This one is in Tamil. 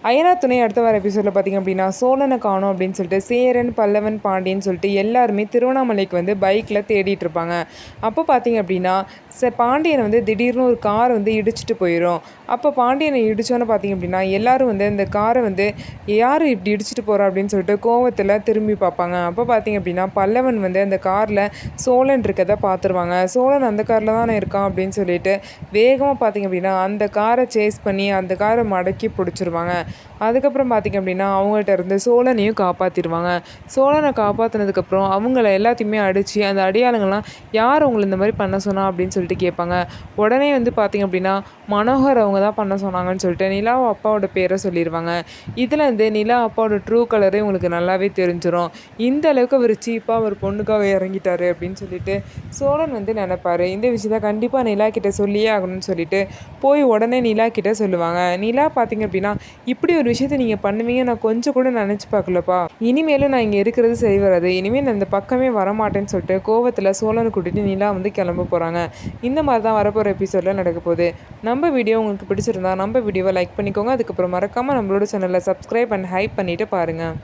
அயனார் துணை அடுத்த வர எபிசோடில் பார்த்திங்க அப்படின்னா சோழனை காணோம் அப்படின்னு சொல்லிட்டு சேரன் பல்லவன் பாண்டியன் சொல்லிட்டு எல்லாருமே திருவண்ணாமலைக்கு வந்து பைக்கில் தேடிட்டு இருப்பாங்க. அப்போ பார்த்திங்க அப்படின்னா பாண்டியனை வந்து திடீர்னு ஒரு கார் வந்து இடிச்சிட்டு போயிடும். அப்போ பாண்டியனை இடித்தோன்னு பார்த்திங்க அப்படின்னா எல்லோரும் வந்து அந்த காரை வந்து யார் இப்படி இடிச்சிட்டு போகிறா அப்படின்னு சொல்லிட்டு கோவத்தில் திரும்பி பார்ப்பாங்க. அப்போ பார்த்திங்க அப்படின்னா பல்லவன் வந்து அந்த காரில் சோழன் இருக்கிறத பார்த்துருவாங்க. சோழன் அந்த காரில் தானே இருக்கான் அப்படின்னு சொல்லிட்டு வேகமாக பார்த்திங்க அப்படின்னா அந்த காரை சேஸ் பண்ணி அந்த காரை மடக்கி பிடிச்சிருவாங்க. அதுக்கப்புறம் பார்த்திங்க அப்படின்னா அவங்கள்ட்ட இருந்து சோழனையும் காப்பாற்றிடுவாங்க. சோழனை காப்பாற்றினதுக்கப்புறம் அவங்கள எல்லாத்தையுமே அடித்து அந்த அடியாளுங்கள்லாம் யார் அவங்களை இந்த மாதிரி பண்ண சொன்னா அப்படின்னு சொல்லிட்டு கேட்பாங்க. உடனே வந்து பார்த்திங்க அப்படின்னா மனோகர் அவங்க தான் பண்ண சொன்னாங்கன்னு சொல்லிட்டு நிலா அப்பாவோட பேரை சொல்லிடுவாங்க. இதில் வந்து நிலா அப்பாவோட ட்ரூ கலரே உங்களுக்கு நல்லாவே தெரிஞ்சிடும். இந்த அளவுக்கு அவர் சீப்பாக ஒரு பொண்ணுக்காக இறங்கிட்டாரு அப்படின்னு சொல்லிட்டு சோழன் வந்து நினைப்பாரு. இந்த விஷயத்த கண்டிப்பாக நிலா கிட்ட சொல்லியே ஆகணும்னு சொல்லிட்டு போய் உடனே நிலா கிட்ட சொல்லுவாங்க. நிலா பார்த்திங்க அப்படின்னா இப்படி ஒரு விஷயத்த நீங்கள் பண்ணுவீங்க நான் கொஞ்சம் கூட நினச்சி பார்க்கலப்பா. இனிமேலும் நான் இங்கே இருக்கிறது சரி வராது. இனிமேல் நான் இந்த பக்கமே வரமாட்டேன்னு சொல்லிட்டு கோவத்தில் சோழனை கூட்டிட்டு நிலா வந்து கிளம்ப போகிறாங்க. இந்த மாதிரி தான் வரப்போகிற எபிசோடில் நடக்க போகுது. நம்ம வீடியோ உங்களுக்கு பிடிச்சிருந்தா நம்ம வீடியோவை லைக் பண்ணிக்கோங்க. அதுக்கப்புறம் மறக்காமல் நம்மளோட சேனலை சப்ஸ்கிரைப் அண்ட் ஹைப் பண்ணிவிட்டு பாருங்கள்.